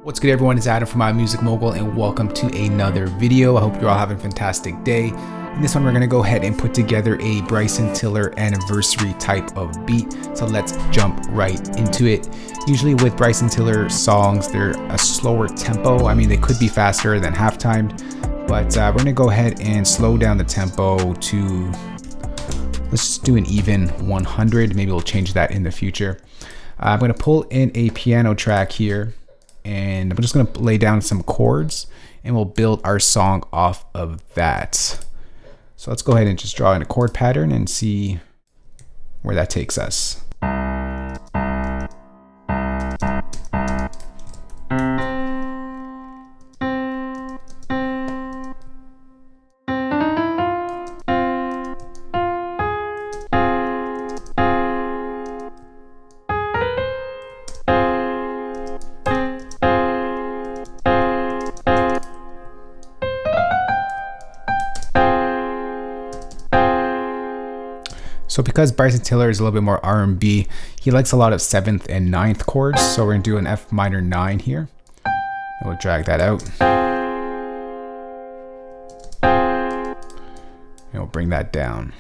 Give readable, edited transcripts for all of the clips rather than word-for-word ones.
What's good, everyone? It's Adam from Music Mogul, and welcome to another video. I hope you're all having a fantastic day. In this one, we're gonna go ahead and put together a Bryson Tiller anniversary type of beat. So let's jump right into it. Usually with Bryson Tiller songs, they're a slower tempo. I mean, they could be faster than half-timed, but we're gonna go ahead and slow down the tempo to, let's do an even 100. Maybe we'll change that in the future. I'm gonna pull in a piano track here, and I'm just gonna lay down some chords and we'll build our song off of that. So let's go ahead and just draw in a chord pattern and see where that takes us. So because Bryson Tiller is a little bit more R&B, he likes a lot of 7th and 9th chords. So we're gonna do an F minor 9 here. And we'll drag that out. And we'll bring that down.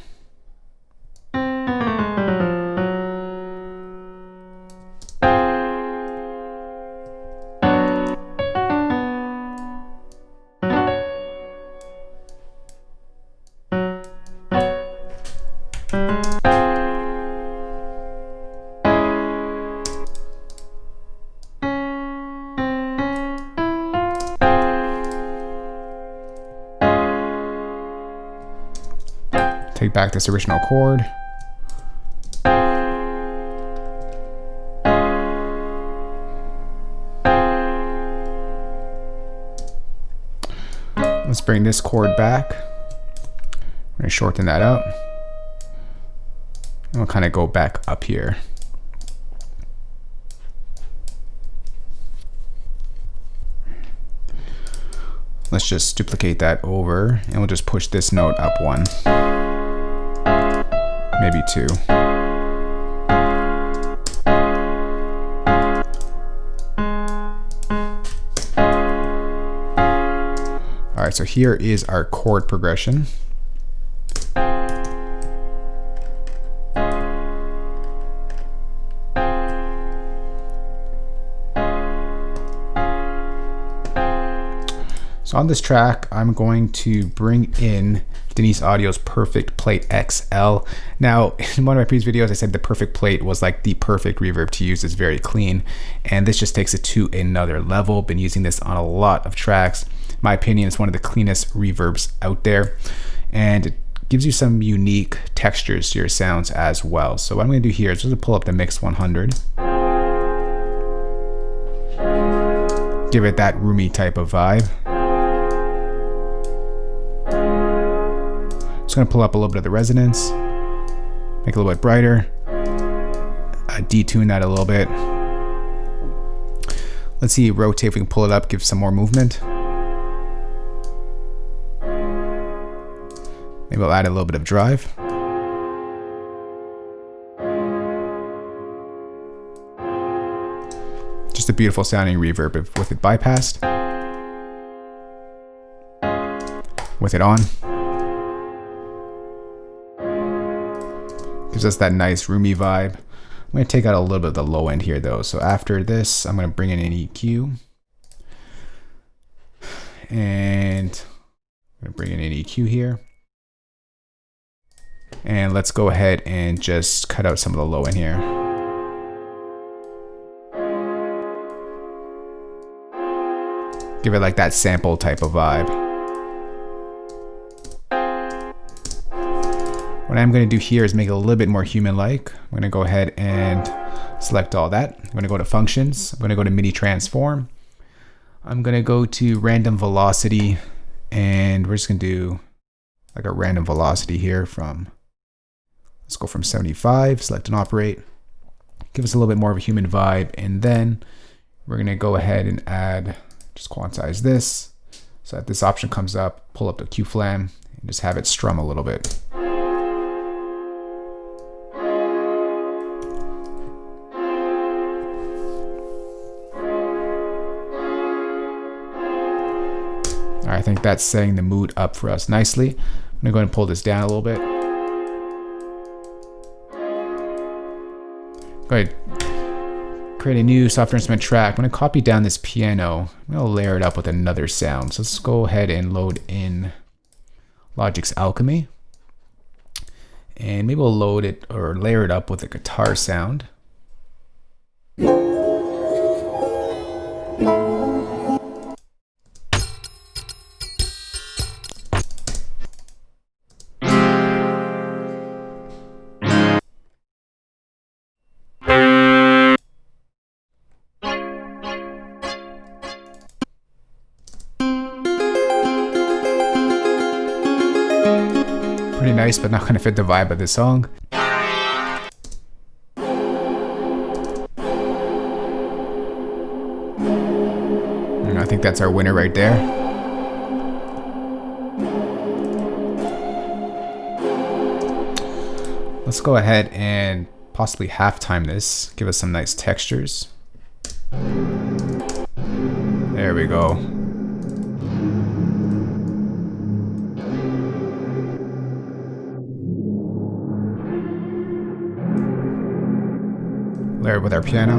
Take back this original chord. Let's bring this chord back. We're going to shorten that up. And we'll kind of go back up here. Let's just duplicate that over, and we'll just push this note up one. Maybe two. All right, so here is our chord progression. So on this track, I'm going to bring in Denise Audio's Perfect Plate XL. Now, in one of my previous videos, I said the Perfect Plate was like the perfect reverb to use. It's very clean, and this just takes it to another level. Been using this on a lot of tracks. In my opinion, it's one of the cleanest reverbs out there, and it gives you some unique textures to your sounds as well. So what I'm gonna do here is just pull up the Mix 100. Give it that roomy type of vibe. Just gonna pull up a little bit of the resonance, make it a little bit brighter, detune that a little bit. Let's see, rotate, if we can pull it up, give some more movement. Maybe I'll add a little bit of drive. Just a beautiful sounding reverb with it bypassed. With it on. Gives us that nice roomy vibe. I'm going to take out a little bit of the low end here though. So after this, I'm going to bring in an EQ. And I'm going to bring in an EQ here. And let's go ahead and just cut out some of the low end here. Give it like that sample type of vibe. What I'm going to do here is make it a little bit more human-like. I'm going to go ahead and select all that. I'm going to go to Functions. I'm going to go to MIDI Transform. I'm going to go to Random Velocity, and we're just going to do like a random velocity here from, let's go from 75, select and operate. Give us a little bit more of a human vibe, and then we're going to go ahead and add, just quantize this, so that this option comes up, pull up the Q flam, and just have it strum a little bit. All right, I think that's setting the mood up for us nicely. I'm gonna go ahead and pull this down a little bit. Go ahead, create a new software instrument track. I'm gonna copy down this piano. I'm gonna layer it up with another sound. So let's go ahead and load in Logic's Alchemy. And maybe we'll load it or layer it up with a guitar sound. Pretty nice, but not going to fit the vibe of the song. And I think that's our winner right there. Let's go ahead and possibly halftime this. Give us some nice textures. There we go. Layer it with our piano.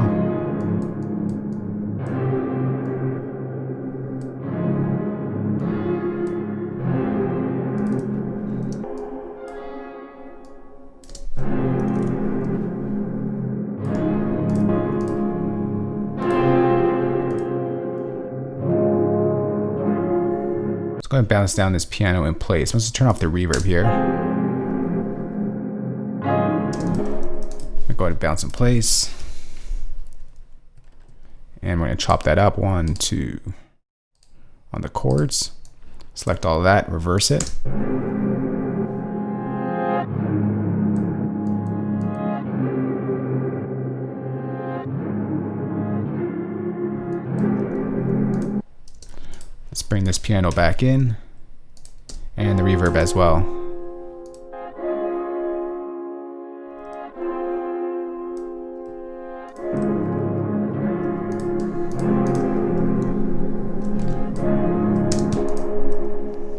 Let's go ahead and bounce down this piano in place. Let's just turn off the reverb here. Go ahead and bounce in place. And we're going to chop that up 1, 2 on the chords. Select all of that, reverse it. Let's bring this piano back in and the reverb as well.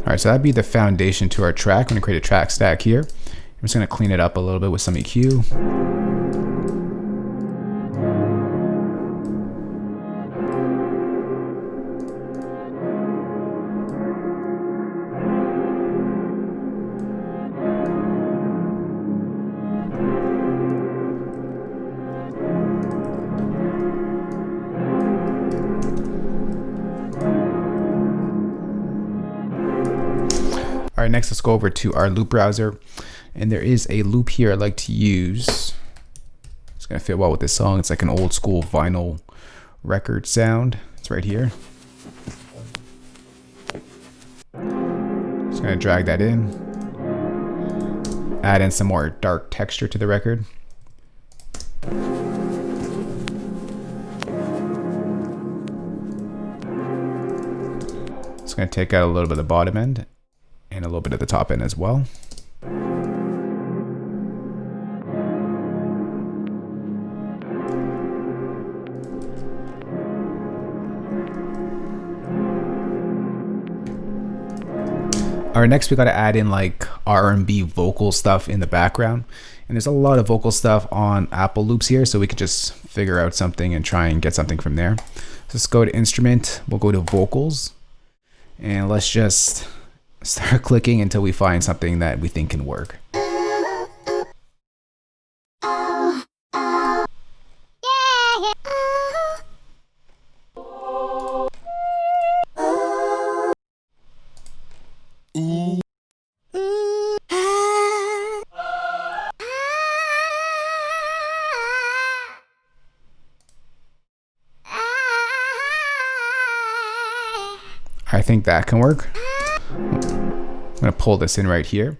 All right, so that'd be the foundation to our track. I'm gonna create a track stack here. I'm just gonna clean it up a little bit with some EQ. All right, next let's go over to our loop browser. And there is a loop here I like to use. It's gonna fit well with this song. It's like an old school vinyl record sound. It's right here. Just gonna drag that in. Add in some more dark texture to the record. It's gonna take out a little bit of the bottom end and a little bit of the top end as well. All right, next we got to add in like R&B vocal stuff in the background. And there's a lot of vocal stuff on Apple Loops here, so we could just figure out something and try and get something from there. So let's go to Instrument, we'll go to Vocals, and let's just start clicking until we find something that we think can work. I think that can work. I'm gonna pull this in right here.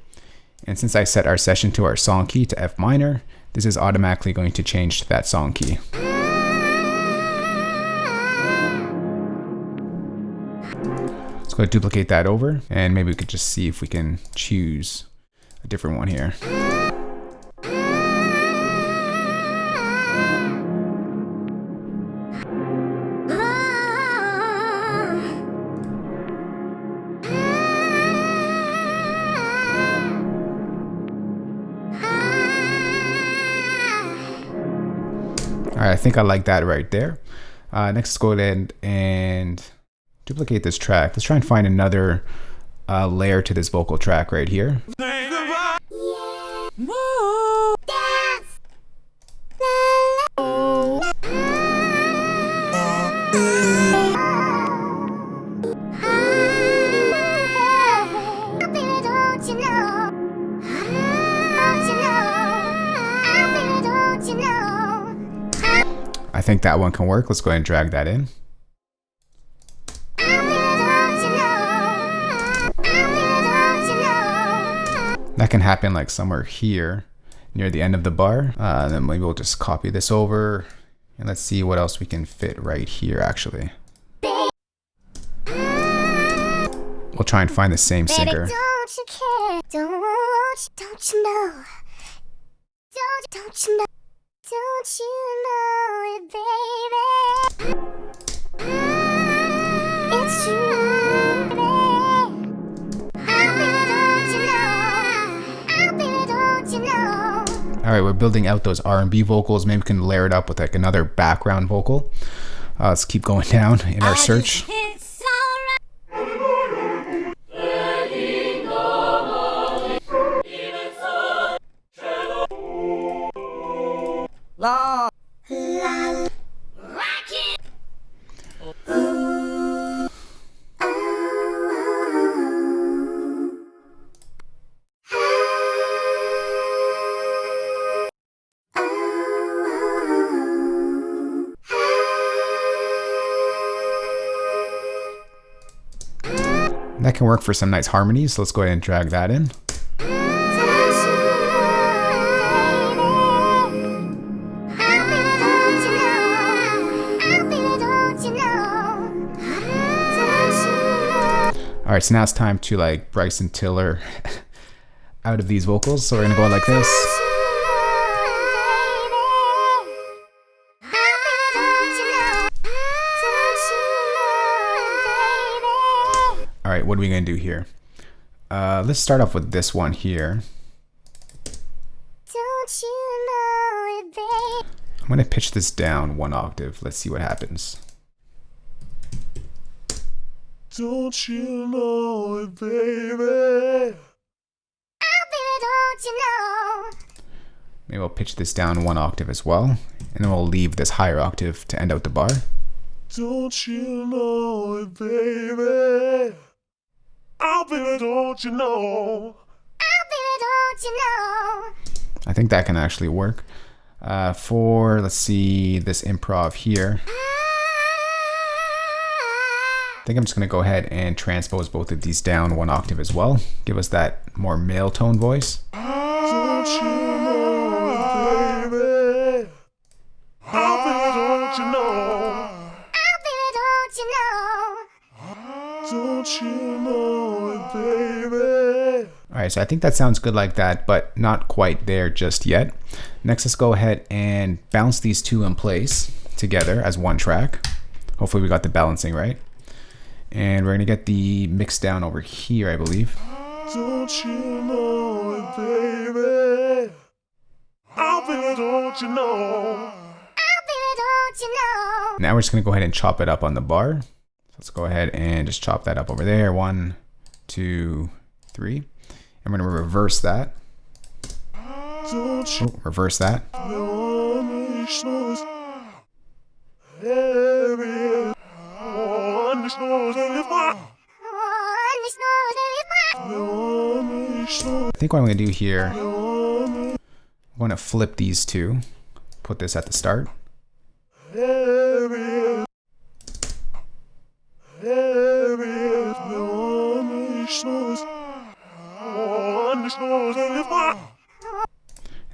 And since I set our session to our song key to F minor, this is automatically going to change to that song key. Let's go duplicate that over, and maybe we could just see if we can choose a different one here. right, I think I like that right there. Next, let's go ahead and duplicate this track. Let's try and find another layer to this vocal track right here. I think that one can work. Let's go ahead and drag that in. That can happen like somewhere here near the end of the bar. Then maybe we'll just copy this over and let's see what else we can fit right here actually. We'll try and find the same singer. Don't you care? Don't you know? Don't you know? Don't you know it, baby? It's true, baby. Don't you know? Don't you know? All right, we're building out those R&B vocals. Maybe we can layer it up with like another background vocal. Let's keep going down in our search. La. La. Rock it. That can work for some nice harmonies, so let's go ahead and drag that in. All right, so now it's time to like Bryson Tiller out of these vocals. So we're gonna go like this. All right, what are we gonna do here? Let's start off with this one here. Don't you know it, babe? I'm gonna pitch this down 1 octave. Let's see what happens. Don't you know it, baby? Oh, baby, don't you know? Maybe we'll pitch this down 1 octave as well. And then we'll leave this higher octave to end out the bar. Don't you know it, baby? Oh, baby, don't you know? Oh, baby, don't you know? I think that can actually work. For, let's see, this improv here. I think I'm just going to go ahead and transpose both of these down 1 octave as well. Give us that more male tone voice. Don't you know it, baby? Oh, baby, don't you know? Oh, baby, don't you know? Don't you know it, baby? All right, so I think that sounds good like that, but not quite there just yet. Next, let's go ahead and bounce these two in place together as one track. Hopefully we got the balancing right. And we're gonna get the mix down over here, I believe. Don't you know it, baby? Oh, baby, don't you know? Oh, baby, don't you know? Now we're just gonna go ahead and chop it up on the bar. So let's go ahead and just chop that up over there. 1, 2, 3. And we're gonna reverse that. Don't you Reverse that. I think what I'm gonna do here, I'm gonna flip these two. Put this at the start.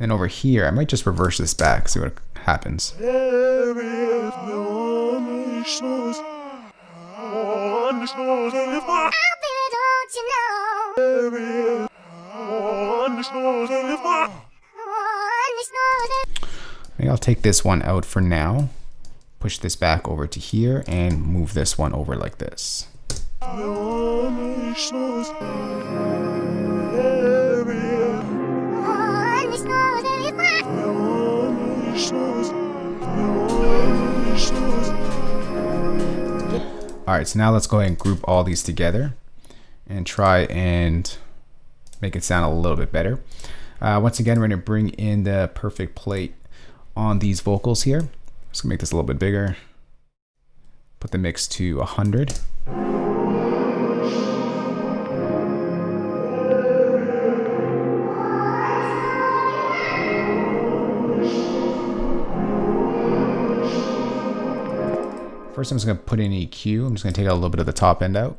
And over here, I might just reverse this back, see what happens. Oh, baby, don't you know? Maybe I'll take this one out for now. Push this back over to here and move this one over like this. Alright, so now let's go ahead and group all these together and try and make it sound a little bit better. Once again, we're going to bring in the perfect plate on these vocals here. Just gonna make this a little bit bigger. Put the mix to 100. First, I'm just gonna put in EQ. I'm just gonna take out a little bit of the top end out.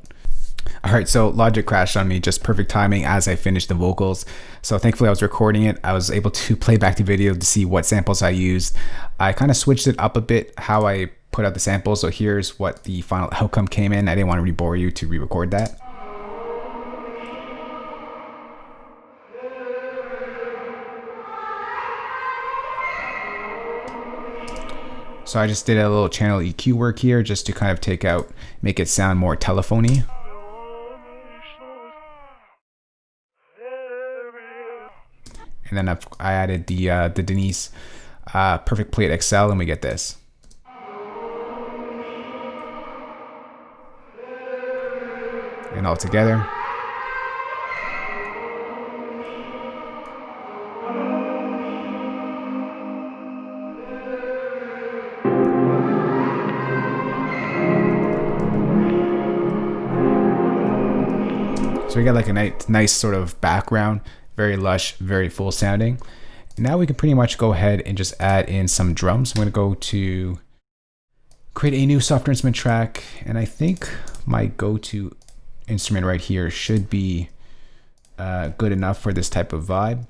All right, so Logic crashed on me, just perfect timing as I finished the vocals. So thankfully I was recording it. I was able to play back the video to see what samples I used. I kind of switched it up a bit, how I put out the samples. So here's what the final outcome came in. I didn't want to re-bore you to re-record that. So I just did a little channel EQ work here just to kind of take out, make it sound more telephony. And then I added the Denise Perfect Plate XL, and we get this. And all together. So we got like a nice sort of background, very lush, very full sounding. Now we can pretty much go ahead and just add in some drums. I'm going to go to create a new software instrument track, and I think my go-to instrument right here should be good enough for this type of vibe.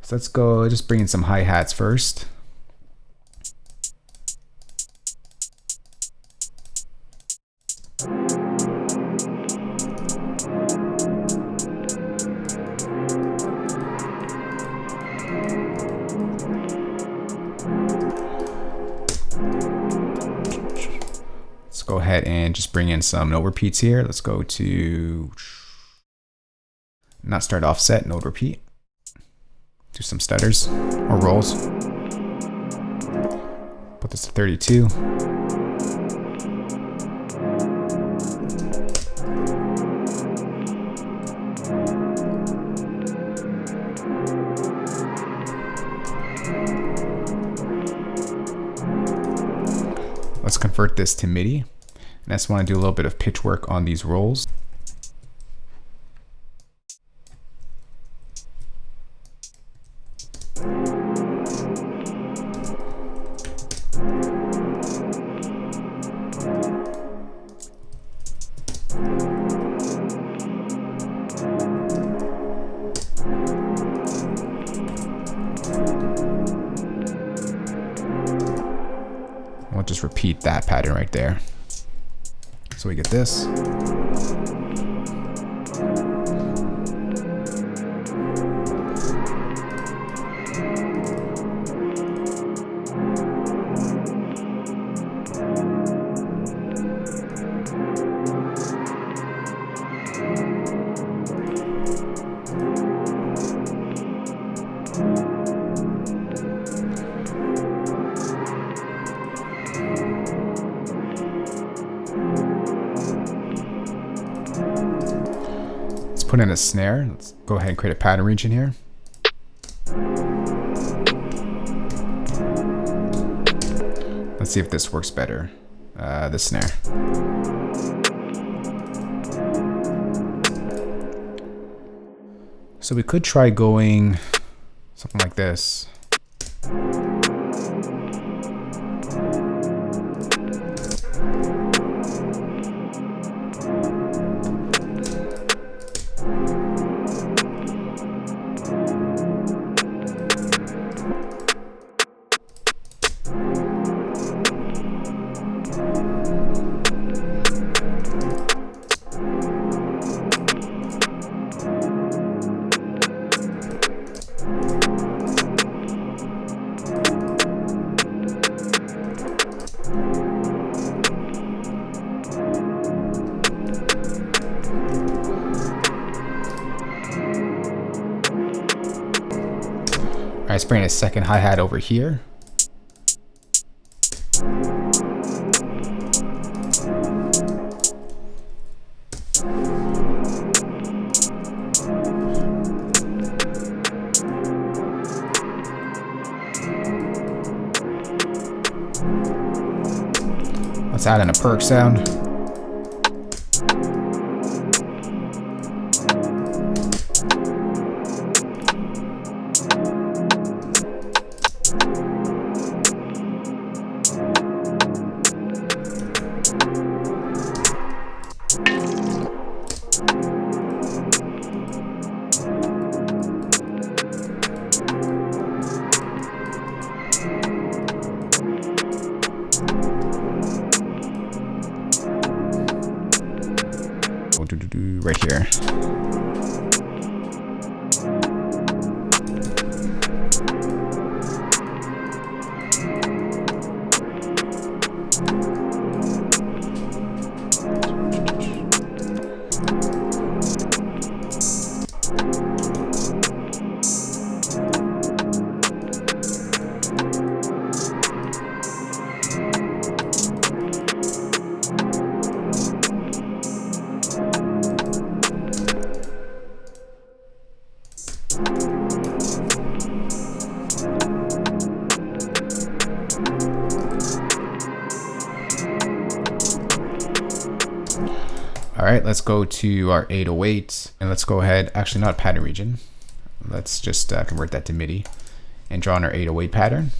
So let's go just bring in some hi-hats first. Go ahead and just bring in some note repeats here. Let's go to not start offset, note repeat. Do some stutters or rolls. Put this to 32. Let's convert this to MIDI. And I just want to do a little bit of pitch work on these rolls. We'll just repeat that pattern right there. So we get this. Put in a snare. Let's go ahead and create a pattern region here. Let's see if this works better. The snare. So we could try going something like this. Let's bring in a second hi-hat over here. Let's add in a perk sound. Right here. All right, let's go to our 808 and let's go ahead, actually not pattern region. Let's just convert that to MIDI and draw in our 808 pattern.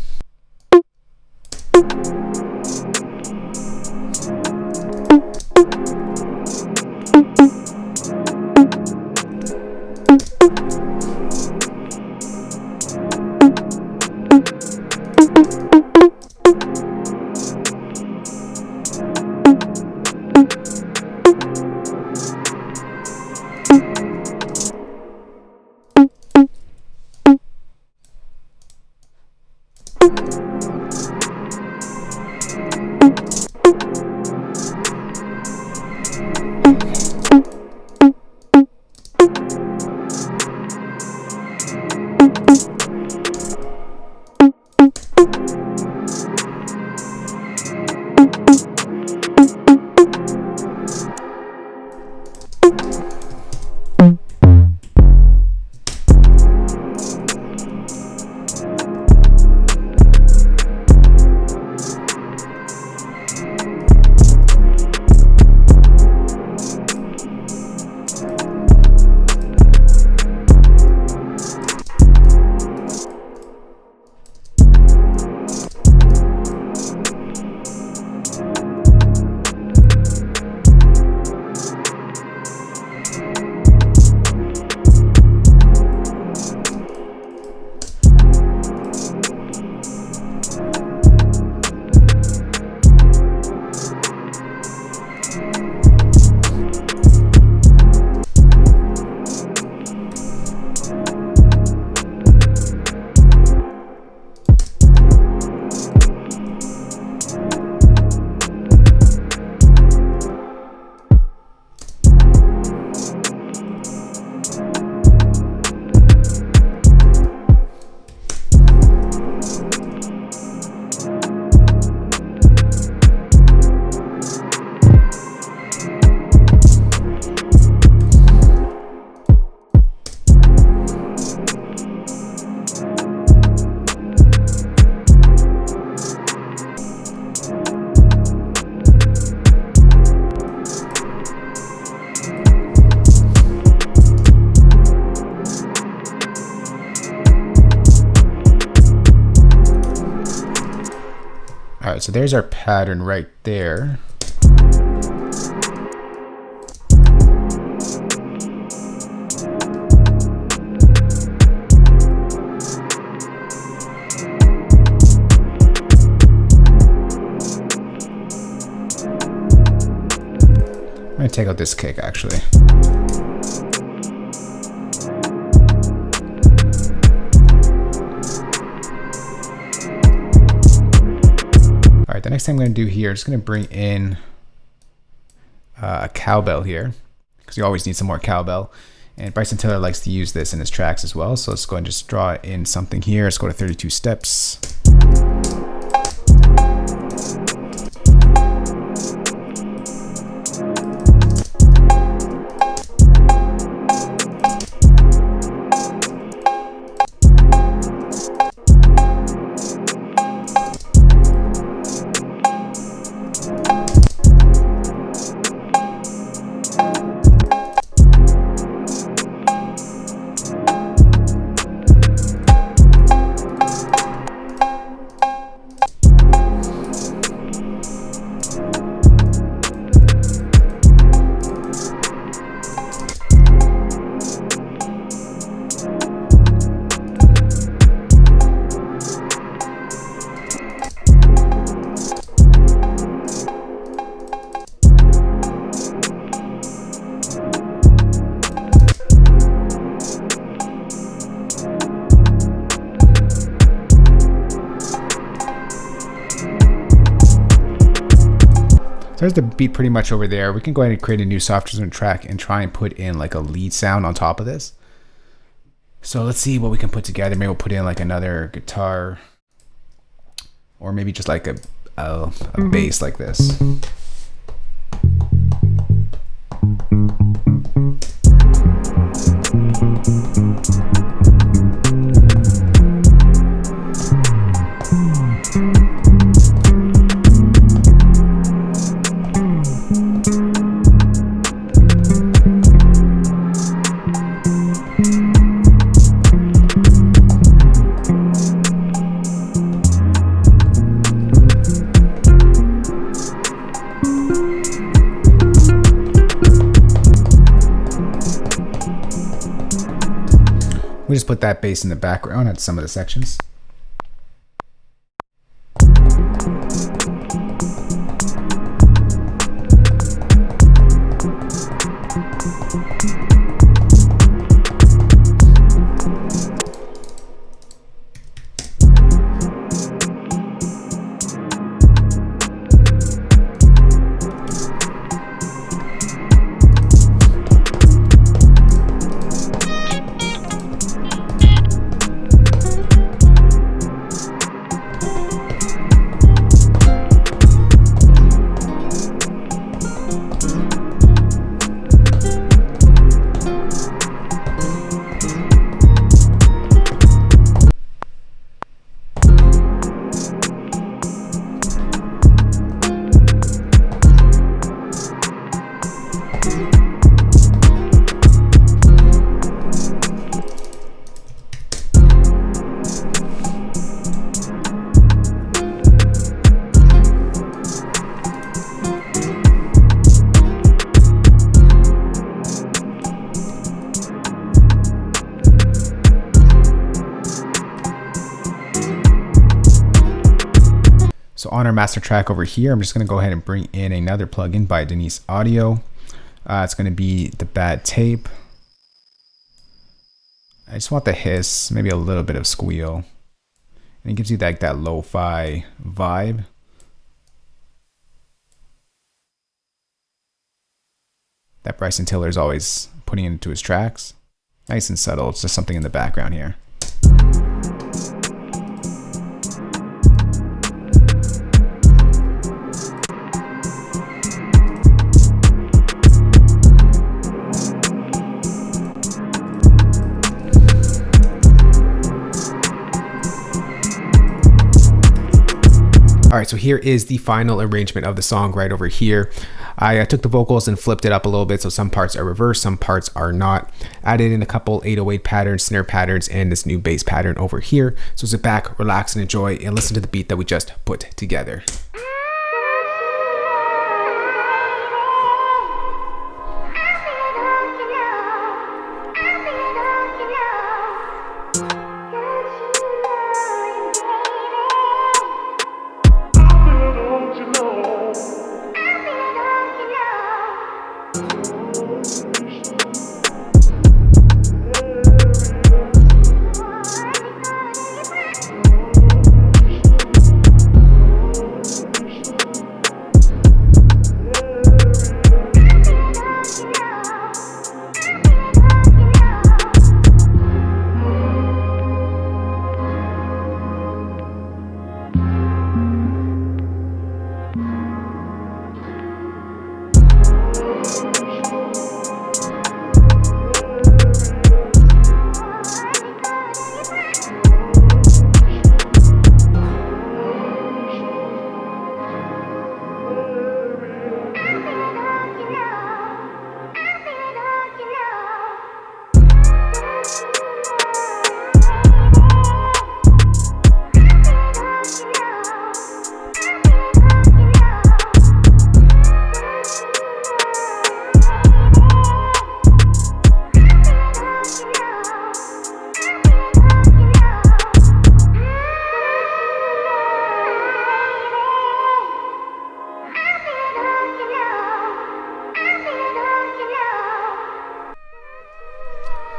All right, so there's our pattern right there. I'm gonna take out this kick actually. All right, the next thing I'm going to do here is going to bring in a cowbell here, because you always need some more cowbell. And Bryson Tiller likes to use this in his tracks as well. So let's go and just draw in something here. Let's go to 32 steps. there's the beat pretty much over there. We can go ahead and create a new soft resonant track and try and put in like a lead sound on top of this. So let's see what we can put together. Maybe we'll put in like another guitar, or maybe just like a bass like this. We just put that bass in the background at some of the sections. So on our master track over here, I'm just going to go ahead and bring in another plugin by Denise Audio. It's going to be the bad tape. I just want the hiss, maybe a little bit of squeal. And it gives you like that lo-fi vibe. That Bryson Tiller is always putting into his tracks. Nice and subtle, it's just something in the background here. All right, so here is the final arrangement of the song right over here. I took the vocals and flipped it up a little bit, so some parts are reversed, some parts are not. Added in a couple 808 patterns, snare patterns, and this new bass pattern over here. So sit back, relax, and enjoy, and listen to the beat that we just put together.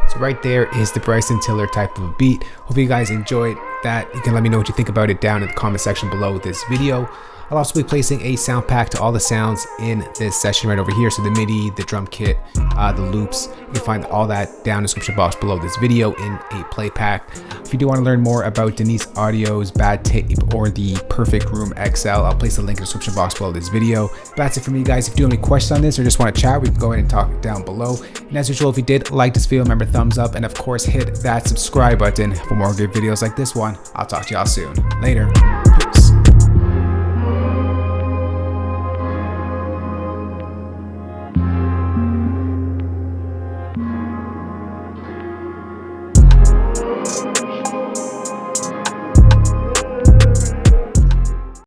So right there is the Bryson Tiller type of beat. Hope you guys enjoyed. that. You can let me know what you think about it down in the comment section below this video. I'll also be placing a sound pack to all the sounds in this session right over here. So the MIDI, the drum kit, the loops, you can find all that down in the description box below this video in a play pack. If you do want to learn more about Denise Audio's Bad Tape or the Perfect Room XL, I'll place the link in the description box below this video. That's it for me, guys. If you do have any questions on this or just want to chat, we can go ahead and talk down below. And as usual, if you did like this video, remember thumbs up, and of course hit that subscribe button for more good videos like this one. I'll talk to y'all soon. Later.